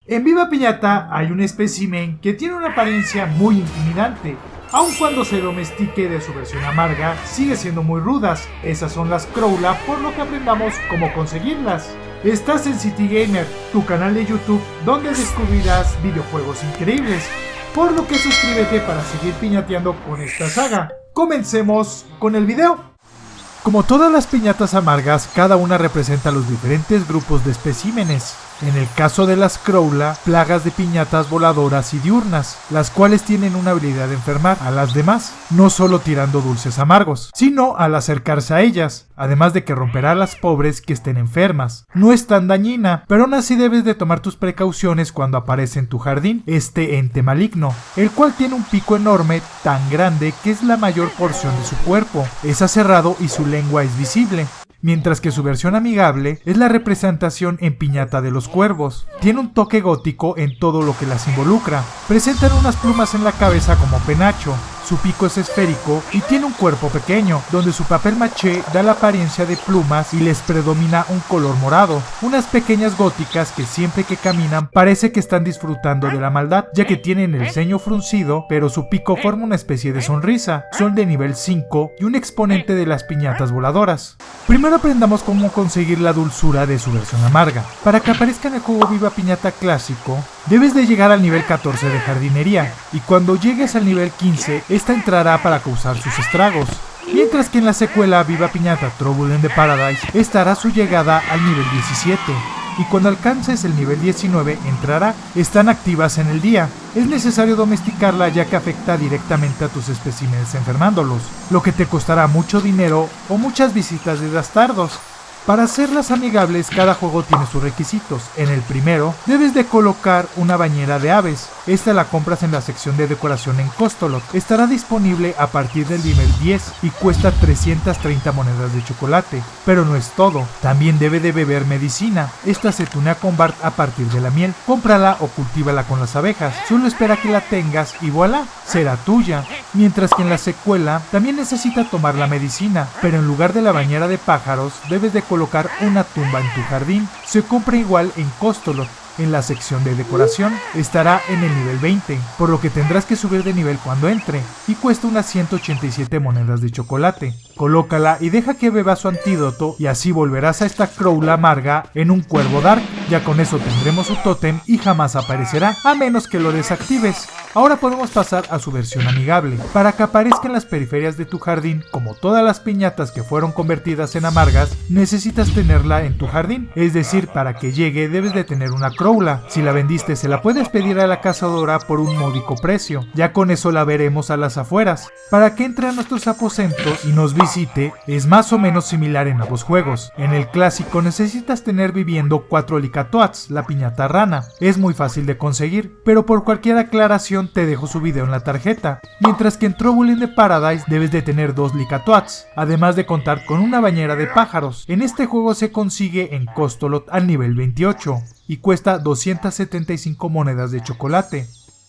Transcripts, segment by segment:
En Viva Piñata hay un espécimen que tiene una apariencia muy intimidante. Aun cuando se domestique de su versión amarga, sigue siendo muy rudas. Esas son las Crowla, por lo que aprendamos cómo conseguirlas. Estás en City Gamer, tu canal de YouTube, donde descubrirás videojuegos increíbles. Por lo que suscríbete para seguir piñateando con esta saga. Comencemos con el video. Como todas las piñatas amargas, cada una representa los diferentes grupos de especímenes. En el caso de las Crowla, plagas de piñatas voladoras y diurnas, las cuales tienen una habilidad de enfermar a las demás, no solo tirando dulces amargos, sino al acercarse a ellas, además de que romperá a las pobres que estén enfermas. No es tan dañina, pero aún así debes de tomar tus precauciones cuando aparece en tu jardín este ente maligno, el cual tiene un pico enorme, tan grande que es la mayor porción de su cuerpo, es aserrado y su lengua es visible. Mientras que su versión amigable es la representación en piñata de los cuervos. Tiene un toque gótico en todo lo que las involucra. Presentan unas plumas en la cabeza como penacho. Su pico es esférico y tiene un cuerpo pequeño, donde su papel maché da la apariencia de plumas y les predomina un color morado. Unas pequeñas góticas que siempre que caminan parece que están disfrutando de la maldad, ya que tienen el ceño fruncido, pero su pico forma una especie de sonrisa. Son de nivel 5 y un exponente de las piñatas voladoras. Primero aprendamos cómo conseguir la dulzura de su versión amarga. Para que aparezca en el juego Viva Piñata clásico, debes de llegar al nivel 14 de jardinería, y cuando llegues al nivel 15, esta entrará para causar sus estragos. Mientras que en la secuela Viva Piñata Trouble in the Paradise estará su llegada al nivel 17. Y cuando alcances el nivel 19 entrará. Están activas en el día. Es necesario domesticarla ya que afecta directamente a tus especímenes enfermándolos, lo que te costará mucho dinero o muchas visitas de bastardos. Para hacerlas amigables, cada juego tiene sus requisitos. En el primero, debes de colocar una bañera de aves. Esta la compras en la sección de decoración en Costolot. Estará disponible a partir del nivel 10 y cuesta 330 monedas de chocolate. Pero no es todo, también debe de beber medicina. Esta se tunea con Bart a partir de la miel. Cómprala o cultívala con las abejas. Solo espera que la tengas y voilà, será tuya. Mientras que en la secuela, también necesita tomar la medicina, pero en lugar de la bañera de pájaros, debes de colocar una tumba en tu jardín. Se compra igual en Costolot. En la sección de decoración estará en el nivel 20, por lo que tendrás que subir de nivel cuando entre, y cuesta unas 187 monedas de chocolate. Colócala y deja que beba su antídoto y así volverás a esta Crowla amarga en un cuervo dark. Ya con eso tendremos su tótem y jamás aparecerá, a menos que lo desactives. Ahora podemos pasar a su versión amigable. Para que aparezca en las periferias de tu jardín, como todas las piñatas que fueron convertidas en amargas, necesitas tenerla en tu jardín. Es decir, para que llegue debes de tener una Crowla. Si la vendiste se la puedes pedir a la cazadora por un módico precio. Ya con eso la veremos a las afueras. Para que entre a nuestros aposentos y nos visite, es más o menos similar en ambos juegos. En el clásico necesitas tener viviendo 4 Licatoats, la piñata rana. Es muy fácil de conseguir, pero por cualquier aclaración te dejo su video en la tarjeta. Mientras que en Trouble in the Paradise debes de tener 2 Licatoats, además de contar con una bañera de pájaros. En este juego se consigue en Costolot al nivel 28 y cuesta 275 monedas de chocolate.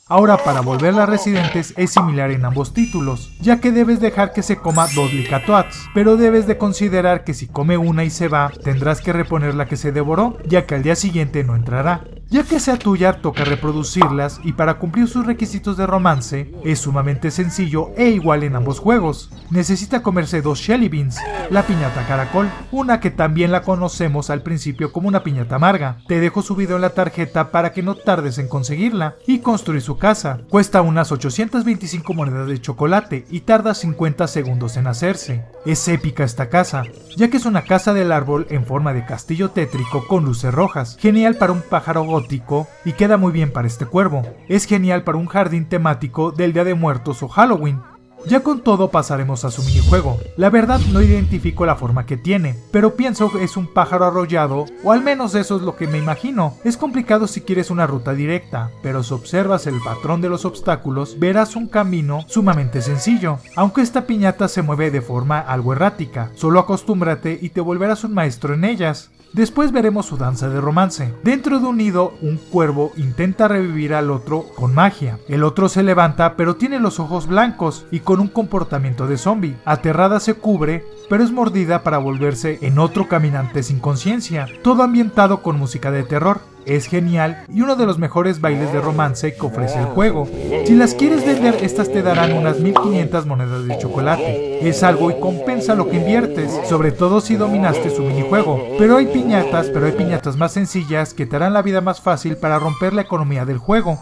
Ahora para volverla residentes es similar en ambos títulos, ya que debes dejar que se coma 2 Licatoats, pero debes de considerar que si come una y se va, tendrás que reponer la que se devoró, ya que al día siguiente no entrará. Ya que sea tuya, toca reproducirlas y para cumplir sus requisitos de romance, es sumamente sencillo e igual en ambos juegos. Necesita comerse 2 Shelly Beans, la piñata caracol, una que también la conocemos al principio como una piñata amarga. Te dejo su video en la tarjeta para que no tardes en conseguirla y construir su casa. Cuesta unas 825 monedas de chocolate y tarda 50 segundos en hacerse. Es épica esta casa, ya que es una casa del árbol en forma de castillo tétrico con luces rojas, genial para un pájaro gótico y queda muy bien para este cuervo. Es genial para un jardín temático del Día de Muertos o Halloween. Ya con todo pasaremos a su minijuego. La verdad no identifico la forma que tiene, pero pienso que es un pájaro arrollado, o al menos eso es lo que me imagino. Es complicado si quieres una ruta directa, pero si observas el patrón de los obstáculos, verás un camino sumamente sencillo. Aunque esta piñata se mueve de forma algo errática, solo acostúmbrate y te volverás un maestro en ellas. Después veremos su danza de romance. Dentro de un nido, un cuervo intenta revivir al otro con magia. El otro se levanta, pero tiene los ojos blancos y con un comportamiento de zombie. Aterrada se cubre, pero es mordida para volverse en otro caminante sin conciencia. Todo ambientado con música de terror. es genial y uno de los mejores bailes de romance que ofrece el juego. Si las quieres vender, estas te darán unas 1500 monedas de chocolate. Es algo y compensa lo que inviertes, sobre todo si dominaste su minijuego. Pero hay piñatas más sencillas que te harán la vida más fácil para romper la economía del juego.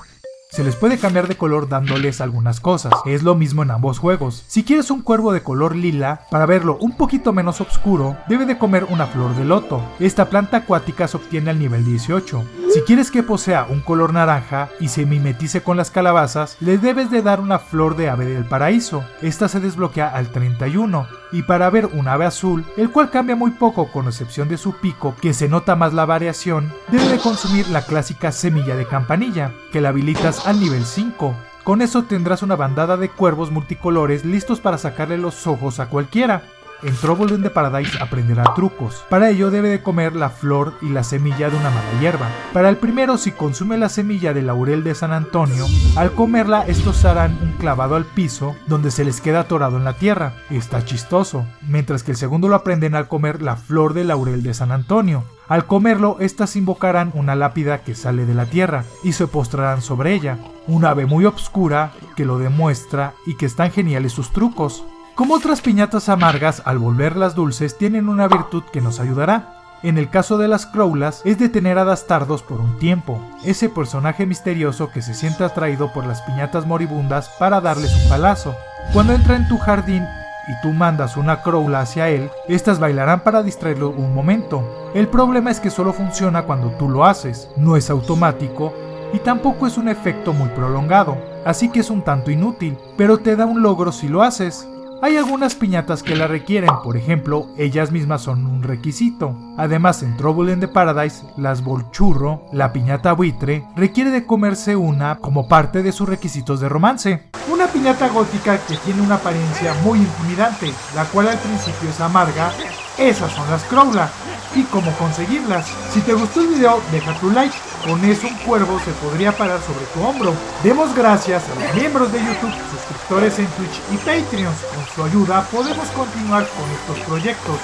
Se les puede cambiar de color dándoles algunas cosas, es lo mismo en ambos juegos. Si quieres un cuervo de color lila, para verlo un poquito menos oscuro, debe de comer una flor de loto. Esta planta acuática se obtiene al nivel 18. Si quieres que posea un color naranja y se mimetice con las calabazas, le debes de dar una flor de ave del paraíso. Esta se desbloquea al 31. Y para ver un ave azul, el cual cambia muy poco con excepción de su pico, que se nota más la variación, debe de consumir la clásica semilla de campanilla, que la habilitas al nivel 5. Con eso tendrás una bandada de cuervos multicolores listos para sacarle los ojos a cualquiera. En Trouble in the Paradise aprenderá trucos. Para ello debe de comer la flor y la semilla de una mala hierba. Para el primero, si consume la semilla de laurel de San Antonio, al comerla estos harán un clavado al piso donde se les queda atorado en la tierra. Está chistoso. Mientras que el segundo lo aprenden al comer la flor de laurel de San Antonio. Al comerlo, estas invocarán una lápida que sale de la tierra y se postrarán sobre ella. Un ave muy obscura que lo demuestra y que están geniales sus trucos. Como otras piñatas amargas, al volverlas dulces tienen una virtud que nos ayudará. En el caso de las Crowlas, es detener a Dastardos por un tiempo, ese personaje misterioso que se siente atraído por las piñatas moribundas para darles un palazo. Cuando entra en tu jardín y tú mandas una Crowla hacia él, estas bailarán para distraerlo un momento. El problema es que solo funciona cuando tú lo haces, no es automático y tampoco es un efecto muy prolongado, así que es un tanto inútil, pero te da un logro si lo haces. Hay algunas piñatas que la requieren, por ejemplo, ellas mismas son un requisito. Además, en Trouble in the Paradise, las bolchurro, la piñata buitre, requiere de comerse una como parte de sus requisitos de romance. Una piñata gótica que tiene una apariencia muy intimidante, la cual al principio es amarga, esas son las Crowla. Y cómo conseguirlas. Si te gustó el video, deja tu like. Con eso un cuervo se podría parar sobre tu hombro. Demos gracias a los miembros de YouTube, suscriptores en Twitch y Patreons. Con su ayuda podemos continuar con estos proyectos.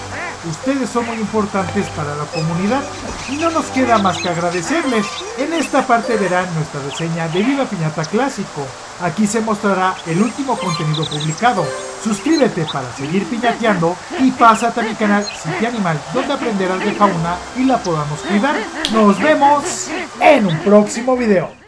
Ustedes son muy importantes para la comunidad y no nos queda más que agradecerles. En esta parte verán nuestra reseña de Viva Piñata Clásico. Aquí se mostrará el último contenido publicado. Suscríbete para seguir piñateando y pásate a mi canal Sitio Animal, donde aprenderás de fauna y la podamos cuidar. Nos vemos en un próximo video.